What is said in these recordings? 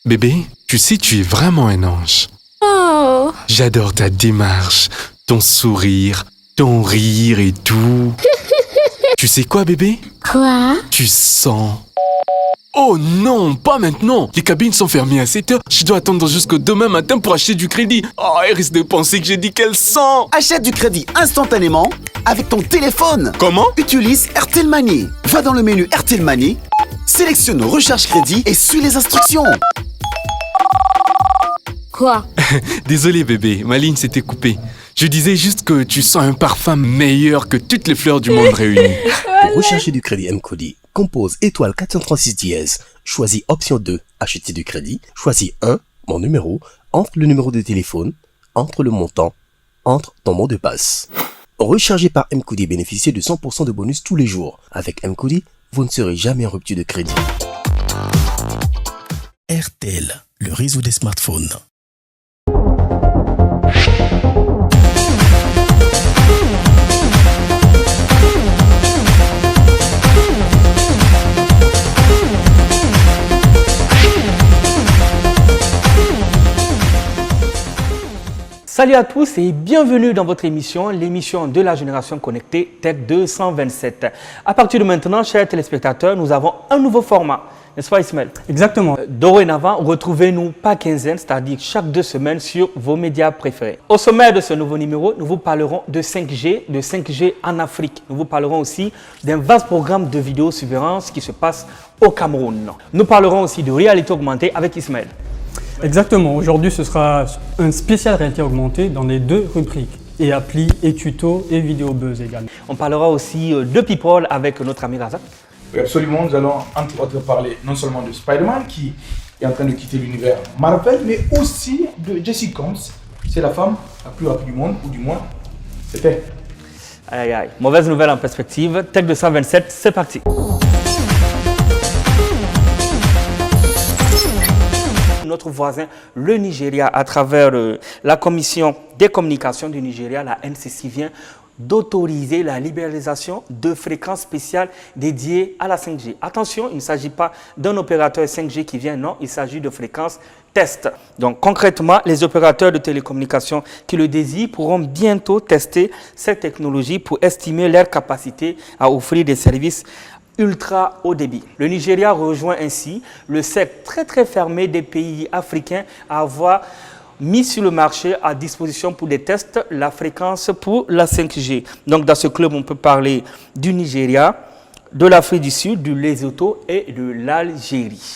Bébé, tu sais, tu es vraiment un ange. Oh. J'adore ta démarche, ton sourire, ton rire et tout. Tu sais quoi, bébé? Quoi? Tu sens... Oh non, pas maintenant. Les cabines sont fermées à 7 heures. Je dois attendre jusqu'au demain matin pour acheter du crédit. Oh, elle risque de penser que j'ai dit qu'elle sent. Achète du crédit instantanément avec ton téléphone. Comment? Utilise RTL Money. Va dans le menu RTL Money, sélectionne Recharge crédit et suis les instructions. Quoi? Désolé, bébé, ma ligne s'était coupée. Je disais juste que tu sens un parfum meilleur que toutes les fleurs du monde réunies. Pour recharger du crédit M-Cody, compose étoile 436 dièse, choisis option 2, acheter du crédit, choisis 1, mon numéro, entre le numéro de téléphone, entre le montant, entre ton mot de passe. Recharger par M-Cody, bénéficiez de 100% de bonus tous les jours. Avec M-Cody, vous ne serez jamais en rupture de crédit. RTL, le réseau des smartphones. Salut à tous et bienvenue dans votre émission, l'émission de la génération connectée Tech 227. À partir de maintenant, chers téléspectateurs, nous avons un nouveau format, n'est-ce pas Ismaël? Exactement. Dorénavant, retrouvez-nous pas quinzaine, c'est-à-dire chaque 2 semaines sur vos médias préférés. Au sommaire de ce nouveau numéro, nous vous parlerons de 5G en Afrique. Nous vous parlerons aussi d'un vaste programme de vidéosurveillance qui se passe au Cameroun. Nous parlerons aussi de réalité augmentée avec Ismaël. Exactement. Aujourd'hui, ce sera un spécial réalité augmentée dans les 2 rubriques. Et appli, et tuto, et vidéo buzz également. On parlera aussi de People avec notre ami Razak. Oui, absolument. Nous allons entre autres parler non seulement de Spider-Man qui est en train de quitter l'univers Marvel, mais aussi de Jessie Combs. C'est la femme la plus rapide du monde, ou du moins, c'était. Aïe aïe, mauvaise nouvelle en perspective. Tech 227, c'est parti. Notre voisin, le Nigeria, à travers la commission des communications du Nigeria, la NCC, vient d'autoriser la libéralisation de fréquences spéciales dédiées à la 5G. Attention, il ne s'agit pas d'un opérateur 5G qui vient, non, il s'agit de fréquences test. Donc concrètement, les opérateurs de télécommunications qui le désirent pourront bientôt tester cette technologie pour estimer leur capacité à offrir des services ultra haut débit. Le Nigeria rejoint ainsi le cercle très fermé des pays africains à avoir mis sur le marché à disposition pour des tests la fréquence pour la 5G. Donc dans ce club, on peut parler du Nigeria, de l'Afrique du Sud, du Lesotho et de l'Algérie.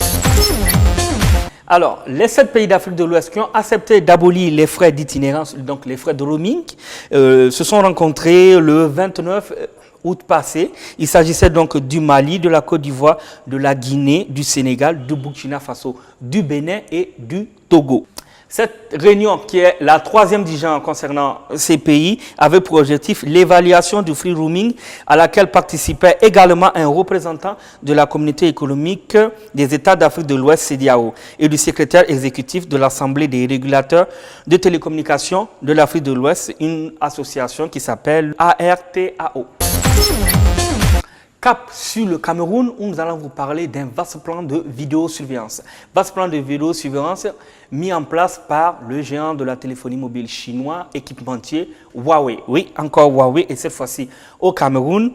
Alors, les 7 pays d'Afrique de l'Ouest qui ont accepté d'abolir les frais d'itinérance, donc les frais de roaming, se sont rencontrés le 29 août passé. Il s'agissait donc du Mali, de la Côte d'Ivoire, de la Guinée, du Sénégal, du Burkina Faso, du Bénin et du Togo. Cette réunion, qui est la 3e du genre concernant ces pays, avait pour objectif l'évaluation du free roaming à laquelle participait également un représentant de la communauté économique des États d'Afrique de l'Ouest, CEDEAO, et du secrétaire exécutif de l'Assemblée des régulateurs de télécommunications de l'Afrique de l'Ouest, une association qui s'appelle ARTAO. Cap sur le Cameroun, où nous allons vous parler d'un vaste plan de vidéosurveillance. Vaste plan de vidéosurveillance mis en place par le géant de la téléphonie mobile chinois, équipementier Huawei. Oui, encore Huawei, et cette fois-ci au Cameroun.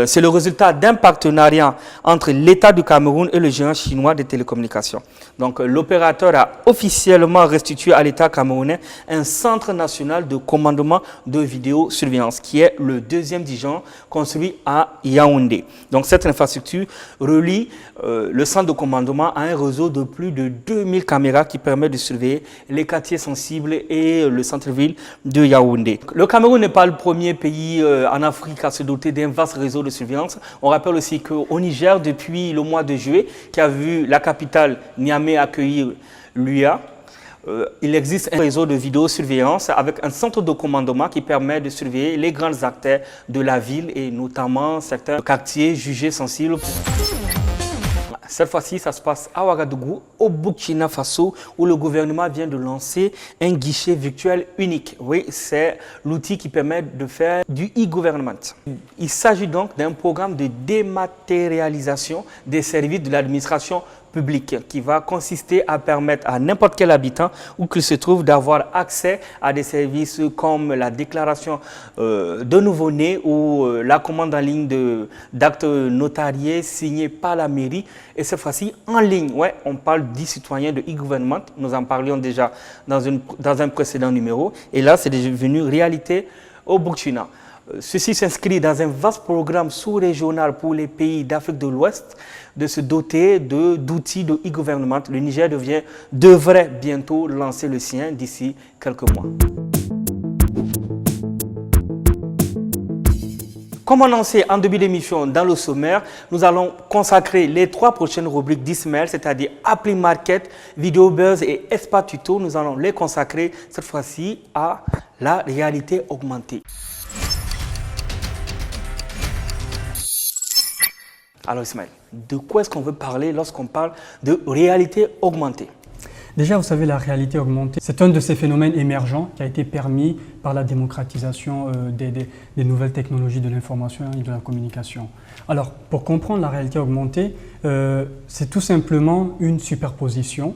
C'est le résultat d'un partenariat entre l'État du Cameroun et le géant chinois des télécommunications. Donc, l'opérateur a officiellement restitué à l'État camerounais un centre national de commandement de vidéosurveillance, qui est le 2e du genre, construit à Yaoundé. Donc, cette infrastructure relie le centre de commandement à un réseau de plus de 2000 caméras qui permet de surveiller les quartiers sensibles et le centre-ville de Yaoundé. Le Cameroun n'est pas le premier pays en Afrique à se doter d'un vaste réseau de surveillance. On rappelle aussi qu'au Niger, depuis le mois de juillet, qui a vu la capitale Niamey accueillir l'UA, il existe un réseau de vidéosurveillance avec un centre de commandement qui permet de surveiller les grandes artères de la ville et notamment certains quartiers jugés sensibles. Cette fois-ci, ça se passe à Ouagadougou, au Burkina Faso, où le gouvernement vient de lancer un guichet virtuel unique. Oui, c'est l'outil qui permet de faire du e-government. Il s'agit donc d'un programme de dématérialisation des services de l'administration publique qui va consister à permettre à n'importe quel habitant où qu'il se trouve d'avoir accès à des services comme la déclaration de nouveau-né ou la commande en ligne d'actes notariés signés par la mairie et cette fois-ci en ligne. Ouais, on parle d'e-citoyen, de e-government, nous en parlions déjà dans un précédent numéro et là c'est devenu réalité au Burkina. Ceci s'inscrit dans un vaste programme sous-régional pour les pays d'Afrique de l'Ouest de se doter d'outils de e-government. Le Niger devrait bientôt lancer le sien d'ici quelques mois. Comme annoncé en début d'émission dans le sommaire, nous allons consacrer les 3 prochaines rubriques d'Ismaël, c'est-à-dire Appli Market, Vidéo Buzz et Espace Tuto. Nous allons les consacrer cette fois-ci à la réalité augmentée. Alors Ismaël, de quoi est-ce qu'on veut parler lorsqu'on parle de réalité augmentée? Déjà, vous savez, la réalité augmentée, c'est un de ces phénomènes émergents qui a été permis par la démocratisation des nouvelles technologies de l'information et de la communication. Alors, pour comprendre la réalité augmentée, c'est tout simplement une superposition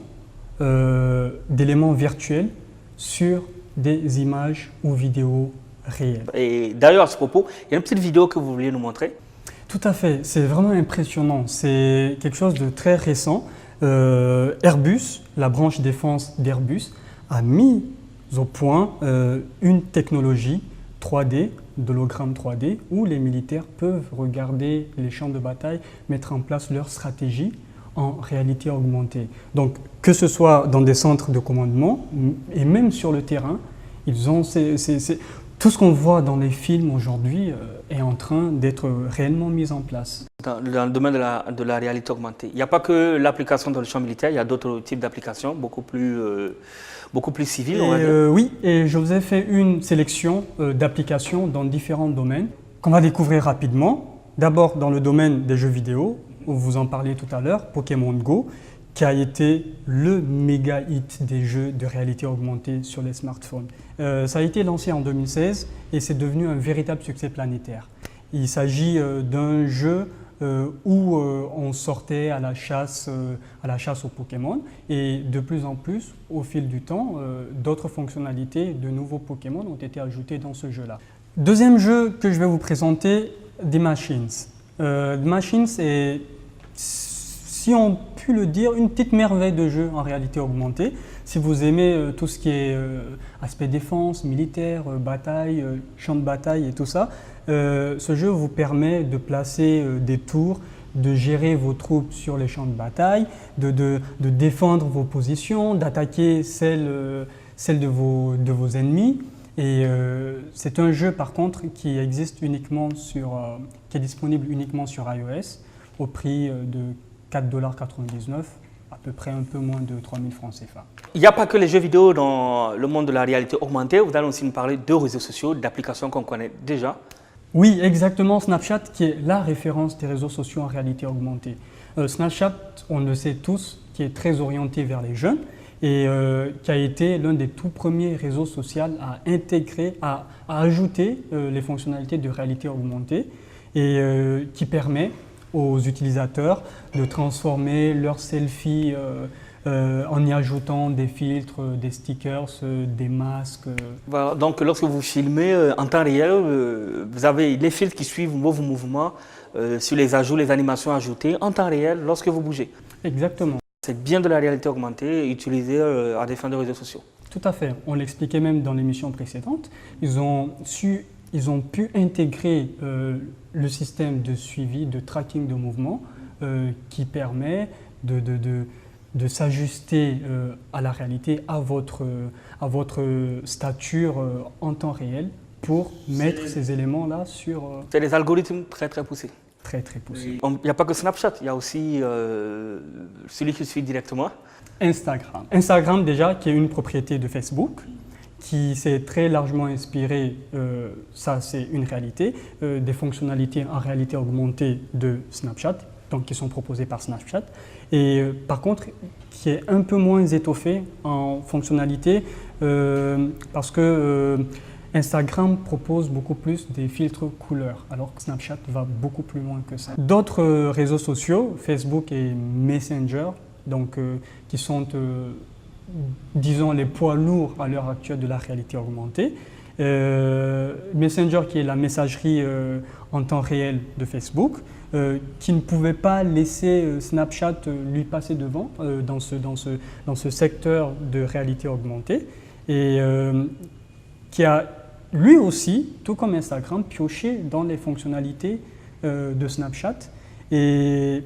d'éléments virtuels sur des images ou vidéos réelles. Et d'ailleurs, à ce propos, il y a une petite vidéo que vous vouliez nous montrer. Tout à fait, c'est vraiment impressionnant. C'est quelque chose de très récent. Airbus, la branche défense d'Airbus, a mis au point une technologie 3D, d'hologramme 3D, où les militaires peuvent regarder les champs de bataille, mettre en place leur stratégie en réalité augmentée. Donc, que ce soit dans des centres de commandement et même sur le terrain, ils ont tout ce qu'on voit dans les films aujourd'hui est en train d'être réellement mis en place. Dans le domaine de la réalité augmentée, il n'y a pas que l'application dans le champ militaire, il y a d'autres types d'applications beaucoup plus civiles. Oui, et je vous ai fait une sélection d'applications dans différents domaines qu'on va découvrir rapidement. D'abord dans le domaine des jeux vidéo, où vous en parliez tout à l'heure, Pokémon Go, qui a été le méga hit des jeux de réalité augmentée sur les smartphones. Ça a été lancé en 2016 et c'est devenu un véritable succès planétaire. Il s'agit d'un jeu où on sortait à la chasse aux Pokémon et de plus en plus, au fil du temps, d'autres fonctionnalités de nouveaux Pokémon ont été ajoutées dans ce jeu-là. Deuxième jeu que je vais vous présenter, The Machines. The Machines est, si on peut le dire, une petite merveille de jeu en réalité augmentée. Si vous aimez tout ce qui est aspect défense, militaire, bataille, champ de bataille et tout ça, ce jeu vous permet de placer des tours, de gérer vos troupes sur les champs de bataille, de défendre vos positions, d'attaquer celles de vos ennemis. Et c'est un jeu par contre qui existe uniquement qui est disponible uniquement sur iOS au prix de 4,99 $, à peu près un peu moins de 3 000 francs CFA. Il n'y a pas que les jeux vidéo dans le monde de la réalité augmentée, vous allez aussi nous parler de réseaux sociaux, d'applications qu'on connaît déjà. Oui, exactement, Snapchat qui est la référence des réseaux sociaux en réalité augmentée. Snapchat, on le sait tous, qui est très orienté vers les jeunes et qui a été l'un des tout premiers réseaux sociaux à intégrer, à ajouter les fonctionnalités de réalité augmentée et qui permet aux utilisateurs de transformer leurs selfies en y ajoutant des filtres, des stickers, des masques. Voilà, donc lorsque vous filmez en temps réel, vous avez les filtres qui suivent vos mouvements sur les ajouts, les animations ajoutées en temps réel lorsque vous bougez. Exactement. C'est bien de la réalité augmentée utilisée à des fins de réseaux sociaux. Tout à fait. On l'expliquait même dans l'émission précédente. Ils ont pu intégrer le système de suivi, de tracking de mouvement qui permet de s'ajuster à la réalité, à votre stature en temps réel pour mettre ces éléments-là sur... C'est des algorithmes très très poussés. Très très poussés. Il n'y a pas que Snapchat, il y a aussi celui qui suit directement. Instagram. Instagram déjà qui est une propriété de Facebook, qui s'est très largement inspiré, ça c'est une réalité, des fonctionnalités en réalité augmentée de Snapchat, donc qui sont proposées par Snapchat, et par contre qui est un peu moins étoffé en fonctionnalité parce que Instagram propose beaucoup plus des filtres couleurs, alors que Snapchat va beaucoup plus loin que ça. D'autres réseaux sociaux, Facebook et Messenger, donc, qui sont, disons, les poids lourds à l'heure actuelle de la réalité augmentée. Messenger, qui est la messagerie en temps réel de Facebook, qui ne pouvait pas laisser Snapchat lui passer devant dans ce secteur de réalité augmentée, et qui a lui aussi, tout comme Instagram, pioché dans les fonctionnalités de Snapchat. Et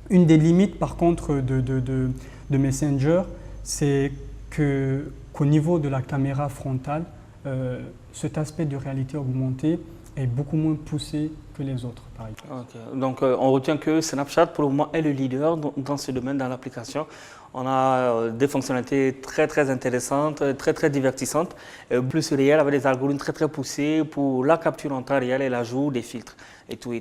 une des limites, par contre, de Messenger, c'est qu'au niveau de la caméra frontale, cet aspect de réalité augmentée est beaucoup moins poussé que les autres, par exemple. Okay. Donc, on retient que Snapchat, pour le moment, est le leader dans ce domaine, dans l'application. On a des fonctionnalités très, très intéressantes, très, très divertissantes, plus réelles, avec des algorithmes très, très poussés pour la capture en temps réel et l'ajout des filtres et tout,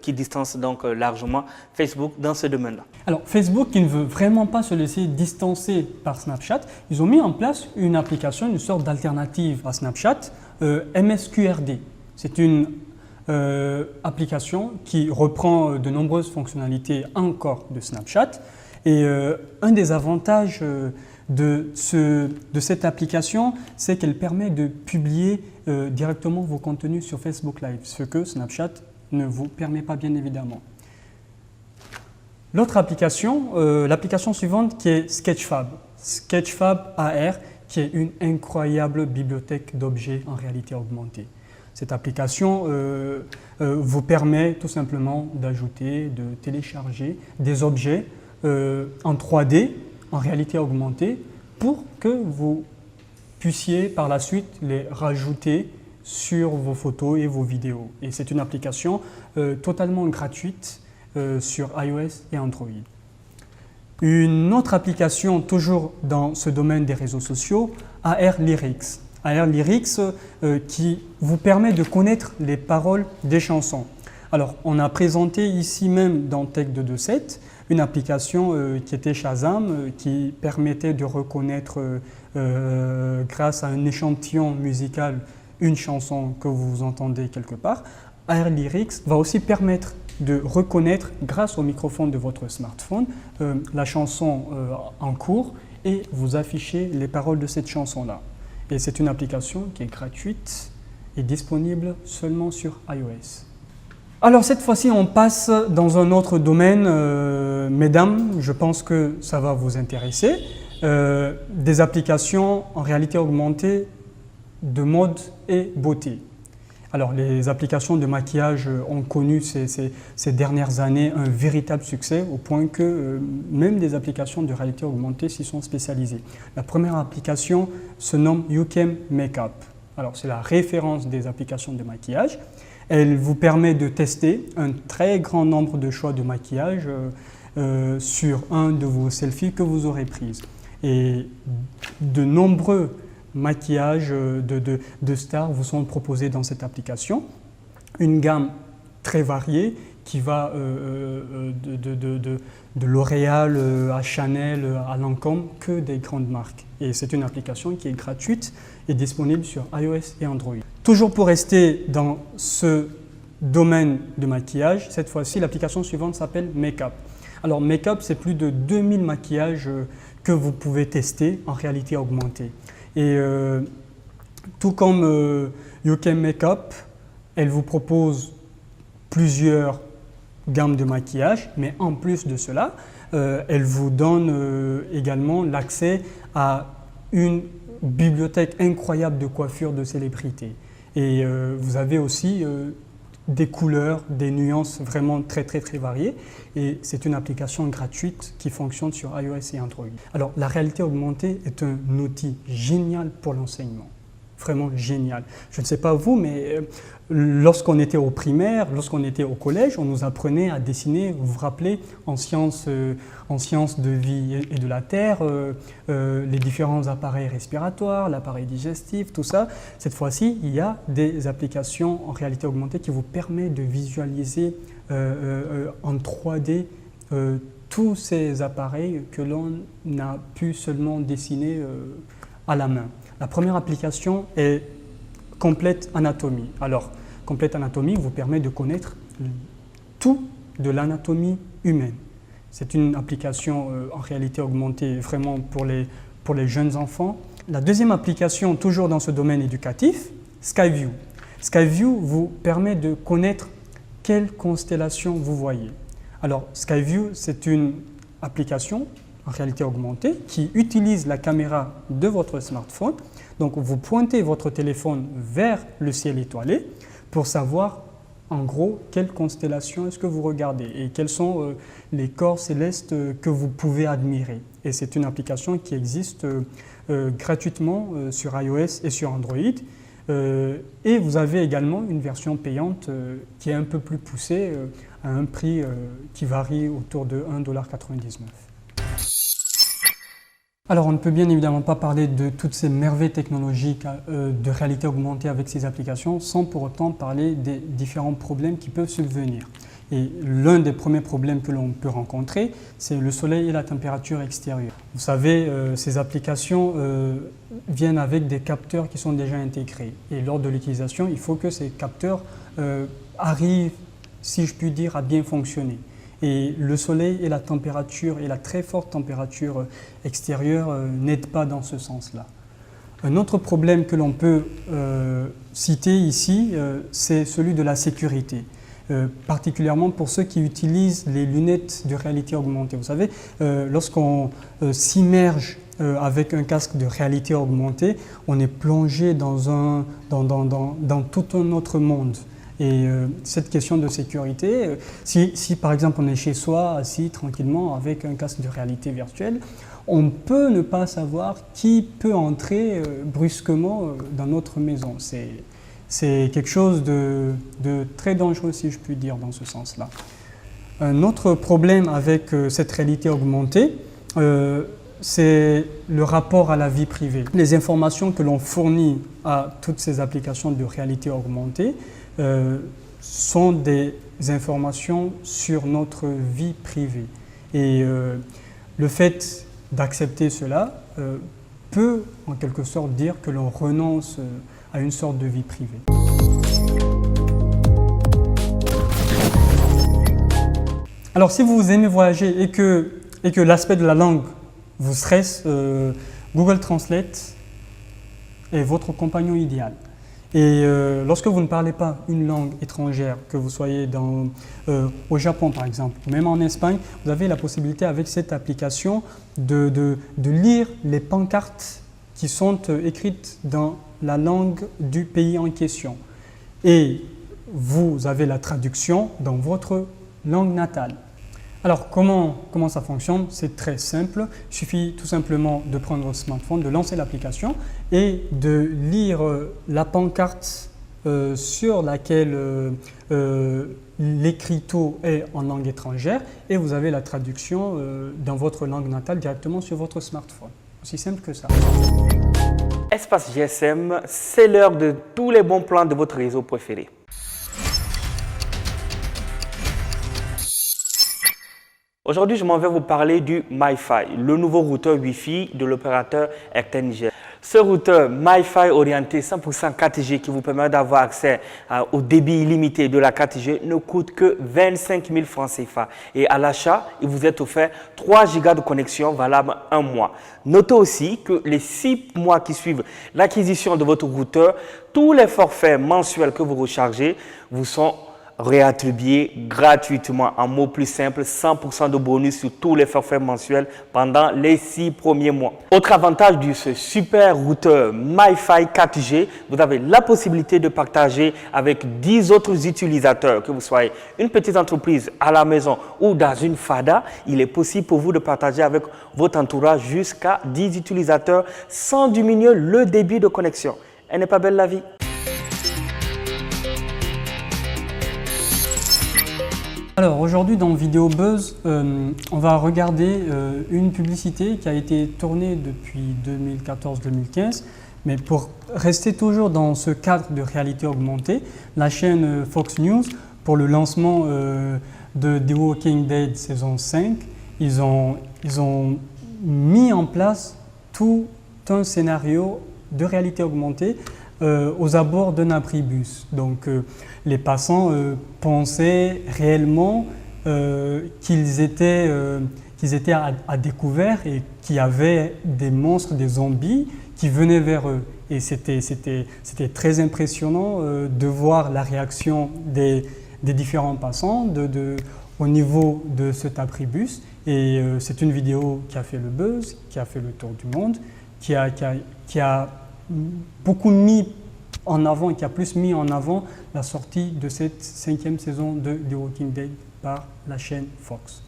qui distance donc largement Facebook dans ce domaine-là. Alors, Facebook, qui ne veut vraiment pas se laisser distancer par Snapchat, ils ont mis en place une application, une sorte d'alternative à Snapchat, MSQRD. C'est une application qui reprend de nombreuses fonctionnalités encore de Snapchat. Et un des avantages de cette application, c'est qu'elle permet de publier directement vos contenus sur Facebook Live, ce que Snapchat ne vous permet pas, bien évidemment. L'autre application, l'application suivante, qui est Sketchfab. Sketchfab AR, qui est une incroyable bibliothèque d'objets en réalité augmentée. Cette application vous permet tout simplement d'ajouter, de télécharger des objets en 3D, en réalité augmentée, pour que vous puissiez par la suite les rajouter sur vos photos et vos vidéos. Et c'est une application totalement gratuite sur iOS et Android. Une autre application, toujours dans ce domaine des réseaux sociaux, AR Lyrics. AR Lyrics qui vous permet de connaître les paroles des chansons. Alors, on a présenté ici même dans Tech 227 une application qui était Shazam, qui permettait de reconnaître grâce à un échantillon musical une chanson que vous entendez quelque part. AR Lyrics va aussi permettre de reconnaître, grâce au microphone de votre smartphone, la chanson en cours et vous afficher les paroles de cette chanson-là. Et c'est une application qui est gratuite et disponible seulement sur iOS. Alors cette fois-ci, on passe dans un autre domaine. Mesdames, je pense que ça va vous intéresser. Des applications en réalité augmentée de mode et beauté. Alors les applications de maquillage ont connu ces dernières années un véritable succès au point que même des applications de réalité augmentée s'y sont spécialisées. La première application se nomme YouCam Makeup. Alors c'est la référence des applications de maquillage. Elle vous permet de tester un très grand nombre de choix de maquillage sur un de vos selfies que vous aurez pris. Et de nombreux maquillages de stars vous sont proposés dans cette application. Une gamme très variée qui va de L'Oréal à Chanel à Lancôme, que des grandes marques. Et c'est une application qui est gratuite et disponible sur iOS et Android. Toujours pour rester dans ce domaine de maquillage, cette fois-ci, l'application suivante s'appelle Makeup. Alors Makeup, c'est plus de 2000 maquillages que vous pouvez tester en réalité augmentée. Et tout comme YouCam Makeup, elle vous propose plusieurs gammes de maquillage, mais en plus de cela, elle vous donne également l'accès à une bibliothèque incroyable de coiffures de célébrités. Et vous avez aussi des couleurs, des nuances vraiment très variées. Et c'est une application gratuite qui fonctionne sur iOS et Android. Alors la réalité augmentée est un outil génial pour l'enseignement. Vraiment génial. Je ne sais pas vous, mais lorsqu'on était au primaire, lorsqu'on était au collège, on nous apprenait à dessiner, vous vous rappelez, en sciences de vie et de la Terre, les différents appareils respiratoires, l'appareil digestif, tout ça. Cette fois-ci, il y a des applications en réalité augmentée qui vous permettent de visualiser en 3D tous ces appareils que l'on a pu seulement dessiner à la main. La première application est Complete Anatomy. Alors, Complete Anatomy vous permet de connaître tout de l'anatomie humaine. C'est une application en réalité augmentée vraiment pour les jeunes enfants. La deuxième application, toujours dans ce domaine éducatif, Skyview. Skyview vous permet de connaître quelle constellation vous voyez. Alors, Skyview, c'est une application en réalité augmentée qui utilise la caméra de votre smartphone. Donc, vous pointez votre téléphone vers le ciel étoilé pour savoir en gros quelle constellation est-ce que vous regardez et quels sont les corps célestes que vous pouvez admirer. Et c'est une application qui existe gratuitement sur iOS et sur Android. Et vous avez également une version payante qui est un peu plus poussée à un prix qui varie autour de 1,99 $. Alors, on ne peut bien évidemment pas parler de toutes ces merveilles technologiques de réalité augmentée avec ces applications sans pour autant parler des différents problèmes qui peuvent subvenir. Et l'un des premiers problèmes que l'on peut rencontrer, c'est le soleil et la température extérieure. Vous savez, ces applications viennent avec des capteurs qui sont déjà intégrés. Et lors de l'utilisation, il faut que ces capteurs arrivent, si je puis dire, à bien fonctionner. Et le soleil et la température et la très forte température extérieure n'aident pas dans ce sens-là. Un autre problème que l'on peut citer ici, c'est celui de la sécurité. Particulièrement pour ceux qui utilisent les lunettes de réalité augmentée. Vous savez, lorsqu'on s'immerge avec un casque de réalité augmentée, on est plongé dans tout un autre monde. Et cette question de sécurité, si par exemple on est chez soi, assis tranquillement avec un casque de réalité virtuelle, on peut ne pas savoir qui peut entrer brusquement dans notre maison. C'est quelque chose de très dangereux, si je puis dire, dans ce sens-là. Un autre problème avec cette réalité augmentée, c'est le rapport à la vie privée. Les informations que l'on fournit à toutes ces applications de réalité augmentée sont des informations sur notre vie privée. Et le fait d'accepter cela peut, en quelque sorte, dire que l'on renonce à une sorte de vie privée. Alors, si vous aimez voyager et que l'aspect de la langue vous stresse, Google Translate est votre compagnon idéal. Et lorsque vous ne parlez pas une langue étrangère, que vous soyez au Japon par exemple, ou même en Espagne, vous avez la possibilité avec cette application de lire les pancartes qui sont écrites dans la langue du pays en question. Et vous avez la traduction dans votre langue natale. Alors, comment ça fonctionne? C'est très simple. Il suffit tout simplement de prendre votre smartphone, de lancer l'application et de lire la pancarte sur laquelle l'écriteau est en langue étrangère et vous avez la traduction dans votre langue natale directement sur votre smartphone. Aussi simple que ça. Espace GSM, c'est l'heure de tous les bons plans de votre réseau préféré. Aujourd'hui, je m'en vais vous parler du MiFi, le nouveau routeur Wi-Fi de l'opérateur Airtel Niger. Ce routeur MiFi orienté 100% 4G qui vous permet d'avoir accès au débit illimité de la 4G ne coûte que 25 000 francs CFA. Et à l'achat, il vous est offert 3 Go de connexion valable 1 mois. Notez aussi que les 6 mois qui suivent l'acquisition de votre routeur, tous les forfaits mensuels que vous rechargez vous sont réattribuer gratuitement, en mots plus simples, 100% de bonus sur tous les forfaits mensuels pendant les 6 premiers mois. Autre avantage de ce super routeur MiFi 4G, vous avez la possibilité de partager avec 10 autres utilisateurs, que vous soyez une petite entreprise à la maison ou dans une FADA, il est possible pour vous de partager avec votre entourage jusqu'à 10 utilisateurs sans diminuer le débit de connexion. Elle n'est pas belle la vie? Alors aujourd'hui dans Vidéo Buzz, on va regarder une publicité qui a été tournée depuis 2014-2015. Mais pour rester toujours dans ce cadre de réalité augmentée, la chaîne Fox News, pour le lancement de The Walking Dead saison 5, ils ont mis en place tout un scénario de réalité augmentée aux abords d'un abribus. Donc les passants pensaient réellement qu'ils étaient à découvert et qu'il y avait des monstres, des zombies qui venaient vers eux. Et c'était très impressionnant de voir la réaction des différents passants au niveau de cet abribus. Et c'est une vidéo qui a fait le buzz, qui a fait le tour du monde, qui a beaucoup mis en avant, qui a plus mis en avant la sortie de cette 5e saison de The Walking Dead par la chaîne Fox.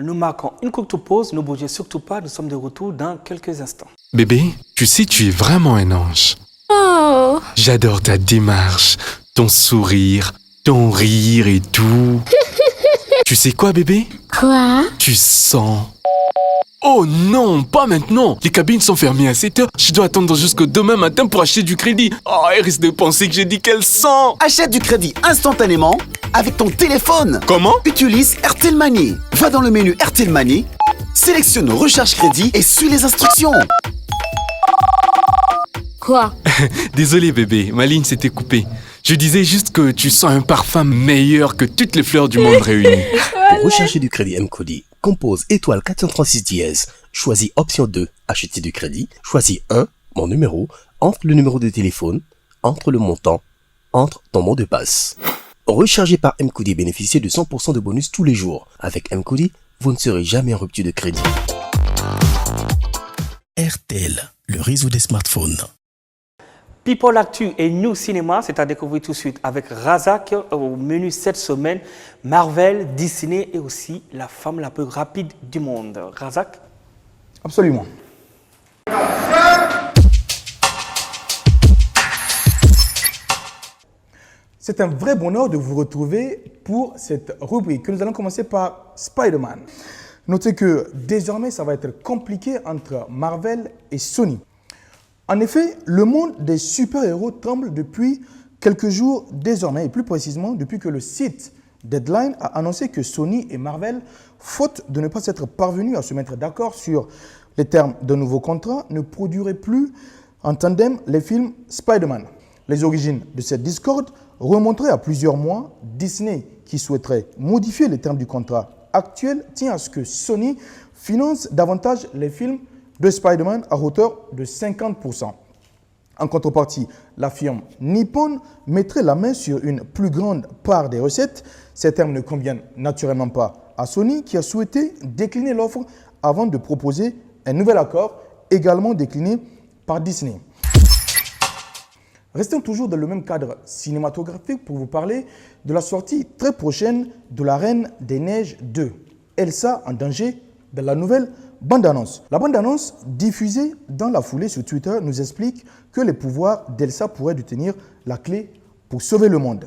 Nous marquons une courte pause, ne bougez surtout pas, nous sommes de retour dans quelques instants. Bébé, tu sais, tu es vraiment un ange. Oh. J'adore ta démarche, ton sourire, ton rire et tout. Tu sais quoi, bébé? Quoi? Tu sens. Oh non, pas maintenant. Les cabines sont fermées à 7h. Je dois attendre jusqu'au demain matin pour acheter du crédit. Oh, elle risque de penser que j'ai dit qu'elle sent. Achète du crédit instantanément avec ton téléphone. Comment? Utilise RTL Money. Va dans le menu RTL Money, sélectionne Recharge crédit et suis les instructions. Quoi? Désolé, bébé, ma ligne s'était coupée. Je disais juste que tu sens un parfum meilleur que toutes les fleurs du monde réunies. Pour recharger du crédit M-Cody, compose étoile 436 dièse, choisis option 2, acheter du crédit, choisis 1, mon numéro, entre le numéro de téléphone, entre le montant, entre ton mot de passe. Recharger par M-Cody, bénéficiez de 100% de bonus tous les jours. Avec M-Cody, vous ne serez jamais en rupture de crédit. RTL, le réseau des smartphones. People Actu et New Cinéma, c'est à découvrir tout de suite avec Razak au menu cette semaine. Marvel, Disney et aussi la femme la plus rapide du monde. Razak? Absolument. C'est un vrai bonheur de vous retrouver pour cette rubrique que nous allons commencer par Spider-Man. Notez que désormais, ça va être compliqué entre Marvel et Sony. En effet, le monde des super-héros tremble depuis quelques jours désormais, et plus précisément depuis que le site Deadline a annoncé que Sony et Marvel, faute de ne pas être parvenus à se mettre d'accord sur les termes d'un nouveau contrat, ne produiraient plus en tandem les films Spider-Man. Les origines de cette discorde remonteraient à plusieurs mois. Disney, qui souhaiterait modifier les termes du contrat actuel, tient à ce que Sony finance davantage les films de Spider-Man à hauteur de 50%. En contrepartie, la firme Nippon mettrait la main sur une plus grande part des recettes. Ces termes ne conviennent naturellement pas à Sony, qui a souhaité décliner l'offre avant de proposer un nouvel accord, également décliné par Disney. Restons toujours dans le même cadre cinématographique pour vous parler de la sortie très prochaine de La Reine des Neiges 2. Elsa en danger dans la nouvelle bande-annonce. La bande-annonce diffusée dans la foulée sur Twitter nous explique que les pouvoirs d'Elsa pourraient détenir la clé pour sauver le monde.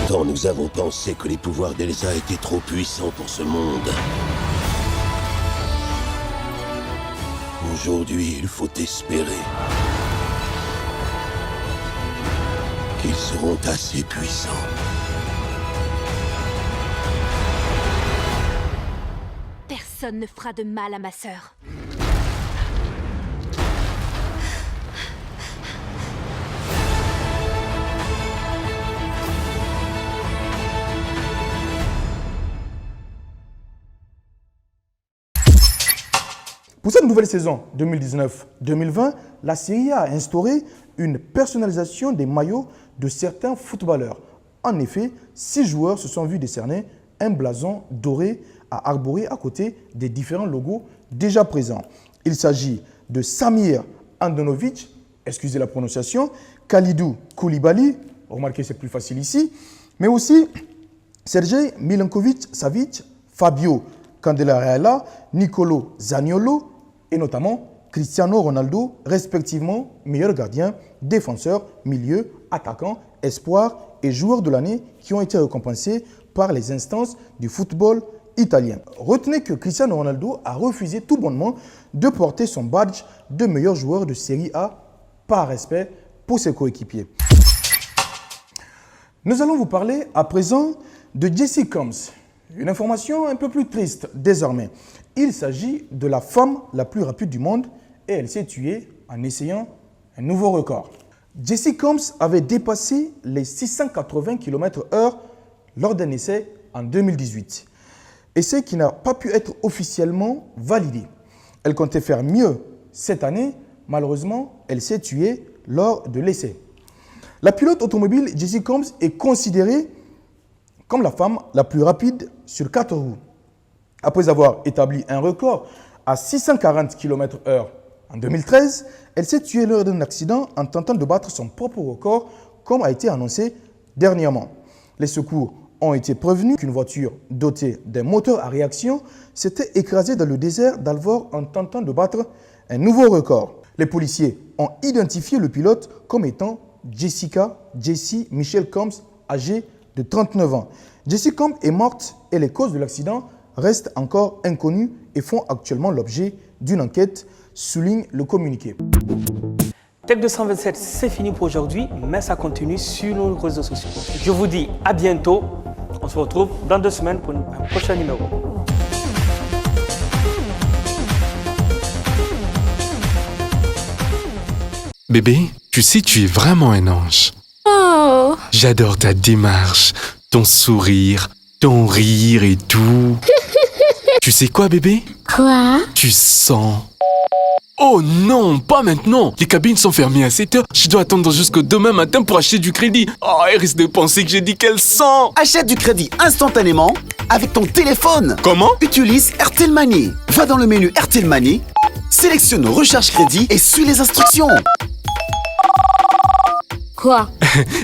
Dans Longtemps, nous avons pensé que les pouvoirs d'Elsa étaient trop puissants pour ce monde. Aujourd'hui, il faut espérer qu'ils seront assez puissants. Personne ne fera de mal à ma sœur. Pour cette nouvelle saison 2019-2020, la Serie A a instauré une personnalisation des maillots de certains footballeurs. En effet, 6 joueurs se sont vus décerner un blason doré à arborer à côté des différents logos déjà présents. Il s'agit de Samir Andanovic, excusez la prononciation, Khalidou Koulibaly, remarquez c'est plus facile ici, mais aussi Sergej Milinkovic-Savic, Fabio Candelareala, Nicolo Zaniolo et notamment Cristiano Ronaldo, respectivement meilleur gardien, défenseur, milieu, attaquant, espoir et joueur de l'année qui ont été récompensés par les instances du football italien. Retenez que Cristiano Ronaldo a refusé tout bonnement de porter son badge de meilleur joueur de Série A par respect pour ses coéquipiers. Nous allons vous parler à présent de Jessie Combs. Une information un peu plus triste désormais. Il s'agit de la femme la plus rapide du monde et elle s'est tuée en essayant un nouveau record. Jessie Combs avait dépassé les 680 km/h lors d'un essai en 2018. Essai qui n'a pas pu être officiellement validé. Elle comptait faire mieux cette année. Malheureusement, elle s'est tuée lors de l'essai. La pilote automobile Jessie Combs est considérée comme la femme la plus rapide sur 4 roues. Après avoir établi un record à 640 km/h en 2013, elle s'est tuée lors d'un accident en tentant de battre son propre record, comme a été annoncé dernièrement. Les secours ont été prévenus qu'une voiture dotée d'un moteur à réaction s'était écrasée dans le désert d'Alvor en tentant de battre un nouveau record. Les policiers ont identifié le pilote comme étant Jessie Michelle Combs, âgée de 39 ans. Jessie Combs est morte et les causes de l'accident restent encore inconnues et font actuellement l'objet d'une enquête, souligne le communiqué. Tech 227, c'est fini pour aujourd'hui, mais ça continue sur nos réseaux sociaux. Je vous dis à bientôt. On se retrouve dans 2 semaines pour un prochain numéro. Bébé, tu sais, tu es vraiment un ange. Oh. J'adore ta démarche, ton sourire, ton rire et tout. Tu sais quoi, bébé? Quoi? Tu sens. Oh non, pas maintenant. Les cabines sont fermées à 7h. Je dois attendre jusqu'au demain matin pour acheter du crédit. Oh, elle risque de penser que j'ai dit qu'elle sent. Achète du crédit instantanément avec ton téléphone. Comment? Utilise RTL Money. Va dans le menu RTL Money, sélectionne Recharge Crédit et suis les instructions. Quoi?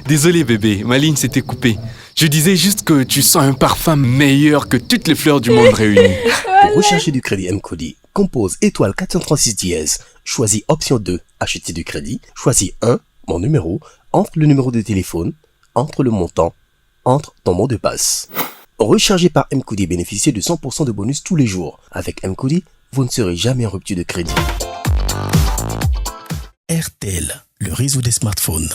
Désolé, bébé, ma ligne s'était coupée. Je disais juste que tu sens un parfum meilleur que toutes les fleurs du monde réunies. Pour recharger du crédit M-Cody, compose étoile 436 dièse, choisis option 2, acheter du crédit, choisis 1, mon numéro, entre le numéro de téléphone, entre le montant, entre ton mot de passe. Rechargé par M-Cody, bénéficiez de 100% de bonus tous les jours. Avec M-Cody, vous ne serez jamais en rupture de crédit. RTL, le réseau des smartphones.